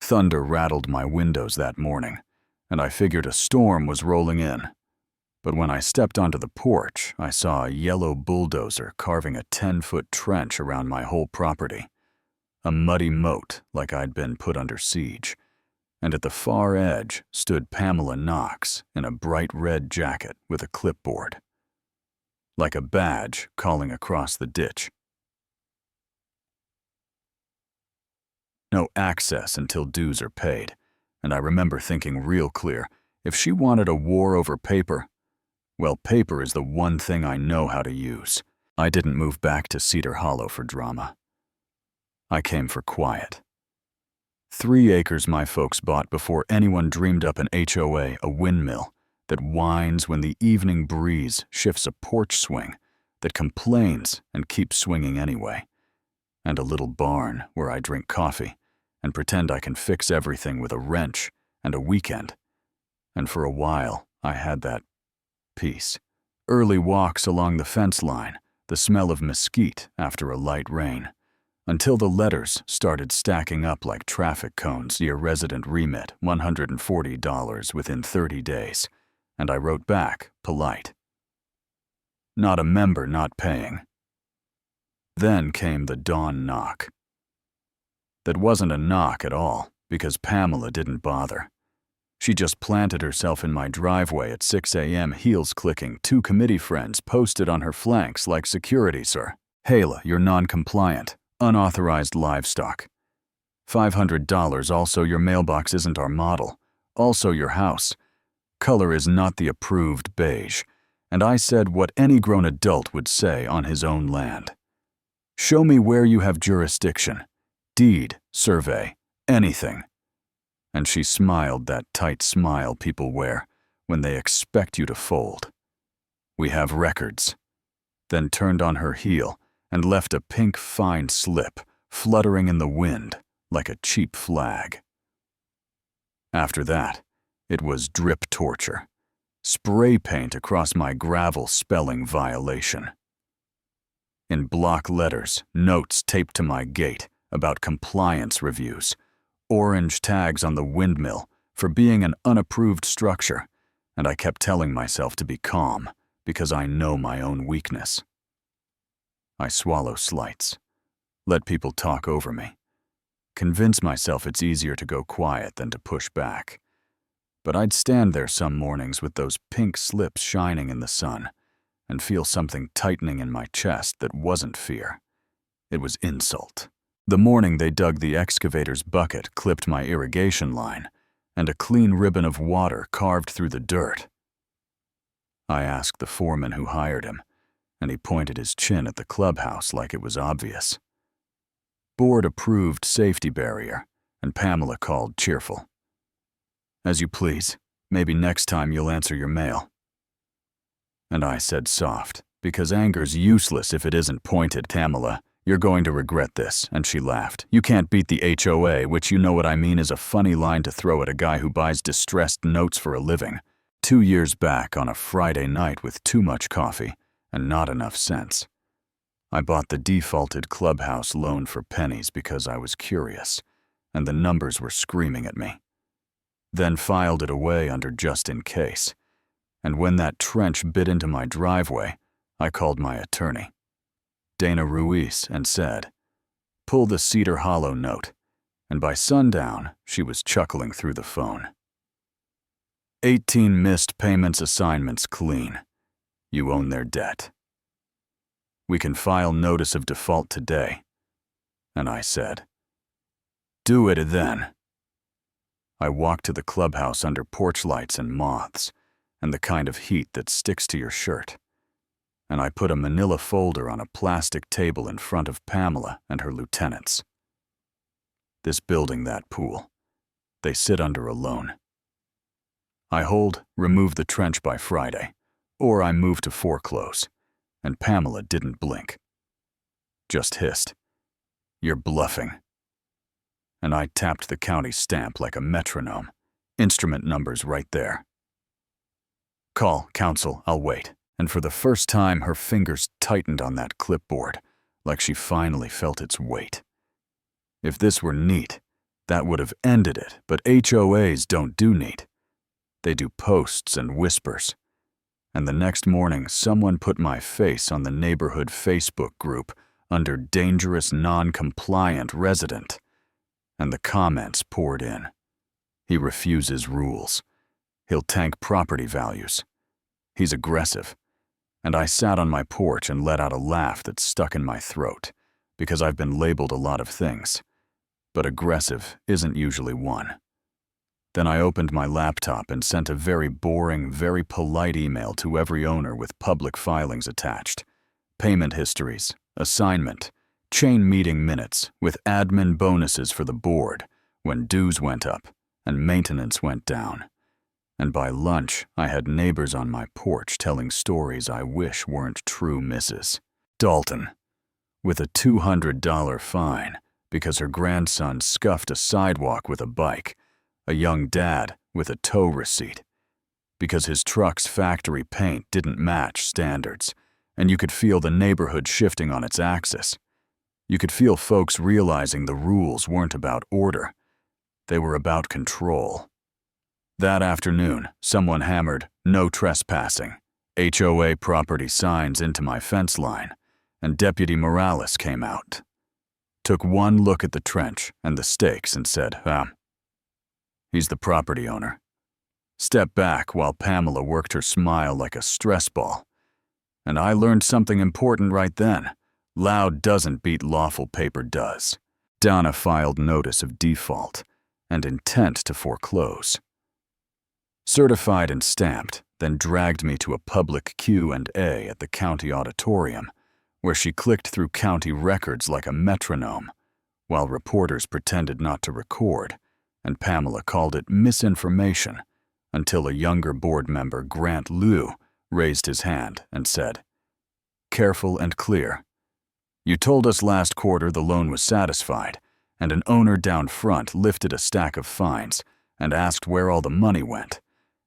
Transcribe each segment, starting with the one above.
Thunder rattled my windows that morning, and I figured a storm was rolling in. But when I stepped onto the porch, I saw a yellow bulldozer carving a 10-foot trench around my whole property. A muddy moat like I'd been put under siege. And at the far edge stood Pamela Knox in a bright red jacket with a clipboard. Like a badge calling across the ditch. No access until dues are paid, and I remember thinking real clear, if she wanted a war over paper, well, paper is the one thing I know how to use. I didn't move back to Cedar Hollow for drama. I came for quiet. 3 acres my folks bought before anyone dreamed up an HOA, a windmill, that whines when the evening breeze shifts a porch swing, that complains and keeps swinging anyway, and a little barn where I drink coffee and pretend I can fix everything with a wrench and a weekend. And for a while, I had that peace. Early walks along the fence line, the smell of mesquite after a light rain, until the letters started stacking up like traffic cones near resident remit, $140 within 30 days, and I wrote back, polite. Not a member not paying. Then came the dawn knock. That wasn't a knock at all, because Pamela didn't bother. She just planted herself in my driveway at 6 a.m., heels clicking, 2 committee friends posted on her flanks like security, sir. Hayla, you're non-compliant, unauthorized livestock. $500, also your mailbox isn't our model, also your house. Color is not the approved beige, and I said what any grown adult would say on his own land. Show me where you have jurisdiction. Deed, survey, anything. And she smiled that tight smile people wear when they expect you to fold. We have records. Then turned on her heel and left a pink fine slip fluttering in the wind like a cheap flag. After that, it was drip torture. Spray paint across my gravel spelling violation. In block letters, notes taped to my gate about compliance reviews, orange tags on the windmill for being an unapproved structure, and I kept telling myself to be calm because I know my own weakness. I swallow slights, let people talk over me, convince myself it's easier to go quiet than to push back. But I'd stand there some mornings with those pink slips shining in the sun and feel something tightening in my chest that wasn't fear. It was insult. The morning they dug the excavator's bucket clipped my irrigation line, and a clean ribbon of water carved through the dirt. I asked the foreman who hired him, and he pointed his chin at the clubhouse like it was obvious. Board-approved safety barrier, and Pamela called cheerful. As you please, maybe next time you'll answer your mail. And I said soft, because anger's useless if it isn't pointed, Pamela. You're going to regret this, and she laughed. You can't beat the HOA, which you know what I mean is a funny line to throw at a guy who buys distressed notes for a living. 2 years back on a Friday night with too much coffee and not enough sense. I bought the defaulted clubhouse loan for pennies because I was curious, and the numbers were screaming at me. Then filed it away under just in case. And when that trench bit into my driveway, I called my attorney, Dana Ruiz, and said, pull the Cedar Hollow note, and by sundown, she was chuckling through the phone. 18 missed payments assignments clean. You own their debt. We can file notice of default today. And I said, do it then. I walked to the clubhouse under porch lights and moths, and the kind of heat that sticks to your shirt. And I put a manila folder on a plastic table in front of Pamela and her lieutenants. This building, that pool, they sit under a loan. I hold, remove the trench by Friday, or I move to foreclose, and Pamela didn't blink. Just hissed, you're bluffing. And I tapped the county stamp like a metronome, instrument numbers right there. Call, counsel, I'll wait. And for the first time, her fingers tightened on that clipboard, like she finally felt its weight. If this were neat, That would have ended it, but HOAs don't do neat. They do posts and whispers. And the next morning, someone put my face on the neighborhood Facebook group under dangerous non-compliant resident. And the comments poured in. He refuses rules. He'll tank property values. He's aggressive. And I sat on my porch and let out a laugh that stuck in my throat, because I've been labeled a lot of things. But aggressive isn't usually one. Then I opened my laptop and sent a very boring, very polite email to every owner with public filings attached. Payment histories, assignment, chain meeting minutes with admin bonuses for the board when dues went up and maintenance went down. And by lunch, I had neighbors on my porch telling stories I wish weren't true misses. Dalton, with a $200 fine because her grandson scuffed a sidewalk with a bike. A young dad with a tow receipt because his truck's factory paint didn't match standards, and you could feel the neighborhood shifting on its axis. You could feel folks realizing the rules weren't about order. They were about control. That afternoon, someone hammered "No trespassing" HOA property signs into my fence line, and Deputy Morales came out. Took one look at the trench and the stakes and said, he's the property owner. Stepped back while Pamela worked her smile like a stress ball. And I learned something important right then. Loud doesn't beat lawful paper does. Donna filed notice of default and intent to foreclose. Certified and stamped, then dragged me to a public Q&A at the county auditorium, where she clicked through county records like a metronome, while reporters pretended not to record, and Pamela called it misinformation, until a younger board member, Grant Liu, raised his hand and said, "Careful and clear. You told us last quarter the loan was satisfied, and an owner down front lifted a stack of fines and asked where all the money went,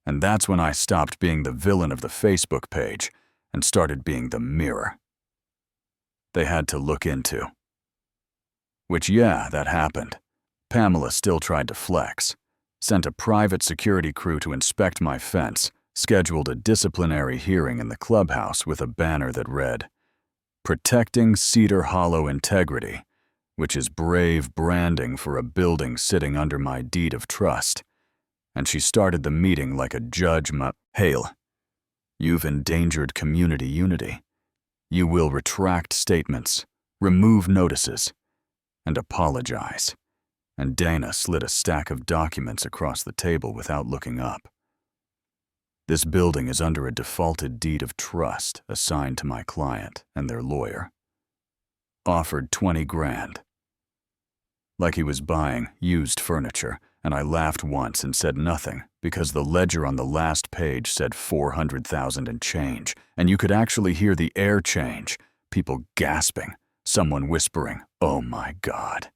and that's when I stopped being the villain of the Facebook page and started being the mirror they had to look into." Which, yeah, that happened. Pamela still tried to flex, sent a private security crew to inspect my fence, scheduled a disciplinary hearing in the clubhouse with a banner that read, "Protecting Cedar Hollow Integrity," which is brave branding for a building sitting under my deed of trust. And she started the meeting like a judge. "Hail, you've endangered community unity. You will retract statements, remove notices, and apologize." And Dana slid a stack of documents across the table without looking up. "This building is under a defaulted deed of trust assigned to my client and their lawyer. Offered 20 grand. Like he was buying used furniture, and I laughed once and said nothing because the ledger on the last page said 400,000 and change, and you could actually hear the air change, people gasping, someone whispering, "Oh my God."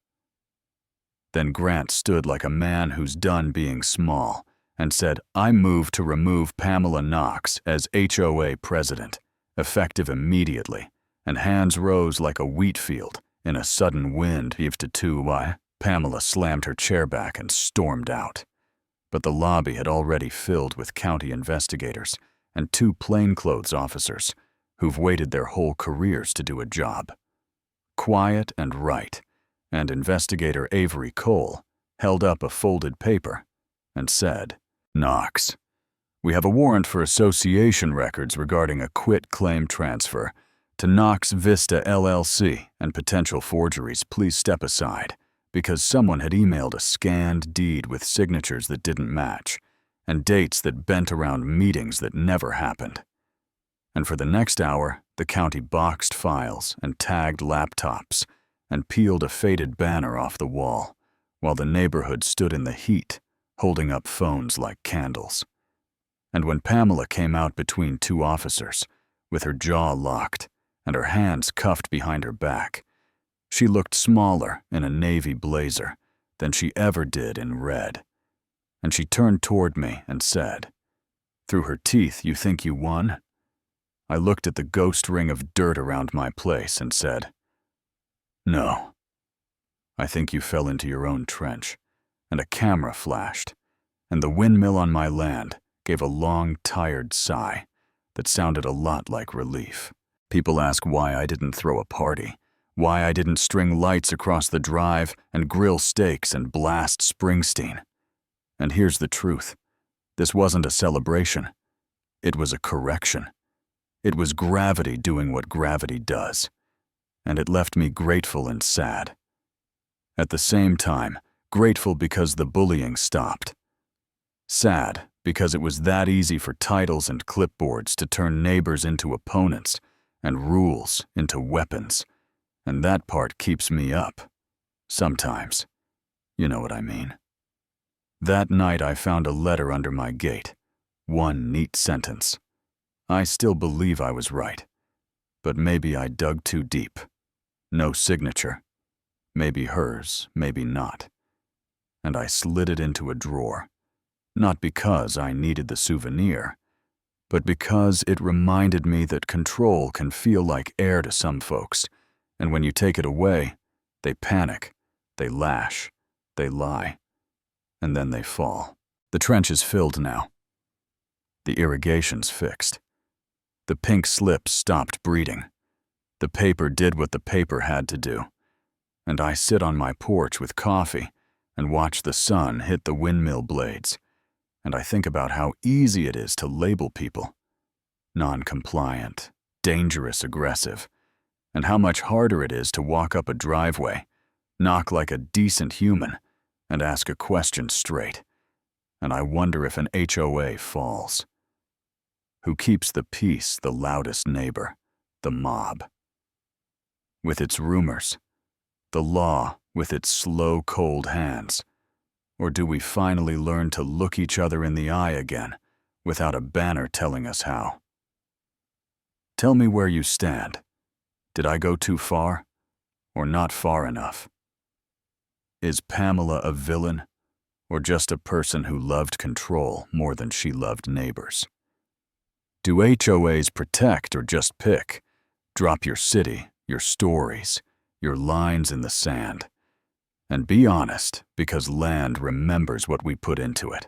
Then Grant stood like a man who's done being small and said, "I move to remove Pamela Knox as HOA president, effective immediately," and hands rose like a wheat field in a sudden wind heaved to two. Pamela slammed her chair back and stormed out. But the lobby had already filled with county investigators and 2 plainclothes officers who've waited their whole careers to do a job. Quiet and right, and Investigator Avery Cole held up a folded paper and said, "Knox, we have a warrant for association records regarding a quit claim transfer to Knox Vista LLC and potential forgeries. Please step aside, because someone had emailed a scanned deed with signatures that didn't match and dates that bent around meetings that never happened." And for the next hour, the county boxed files and tagged laptops and peeled a faded banner off the wall, while the neighborhood stood in the heat, holding up phones like candles. And when Pamela came out between 2 officers, with her jaw locked and her hands cuffed behind her back, she looked smaller in a navy blazer than she ever did in red. And she turned toward me and said, "Through her teeth, you think you won?" I looked at the ghost ring of dirt around my place and said, "No. I think you fell into your own trench and a camera flashed, and the windmill on my land gave a long, tired sigh that sounded a lot like relief. People ask why I didn't throw a party, why I didn't string lights across the drive and grill steaks and blast Springsteen. And here's the truth. This wasn't a celebration. It was a correction. It was gravity doing what gravity does. And it left me grateful and sad. At the same time, grateful because the bullying stopped. Sad because it was that easy for titles and clipboards to turn neighbors into opponents and rules into weapons. And that part keeps me up. Sometimes. You know what I mean. That night I found a letter under my gate. One neat sentence. I still believe I was right. But maybe I dug too deep. No signature. Maybe hers, maybe not. And I slid it into a drawer. Not because I needed the souvenir, but because it reminded me that control can feel like air to some folks, and when you take it away, they panic, they lash, they lie, and then they fall. The trench is filled now. The irrigation's fixed. The pink slips stopped breeding. The paper did what the paper had to do, and I sit on my porch with coffee and watch the sun hit the windmill blades. And I think about how easy it is to label people. Non-compliant, dangerous, aggressive. And how much harder it is to walk up a driveway, knock like a decent human, and ask a question straight. And I wonder if an HOA falls. Who keeps the peace, the loudest neighbor, the mob? With its rumors, the law with its slow, cold hands. Or do we finally learn to look each other in the eye again, without a banner telling us how? Tell me where you stand. Did I go too far, or not far enough? Is Pamela a villain, or just a person who loved control more than she loved neighbors? Do HOAs protect or just pick? Drop your city, your stories, your lines in the sand. And be honest, because land remembers what we put into it.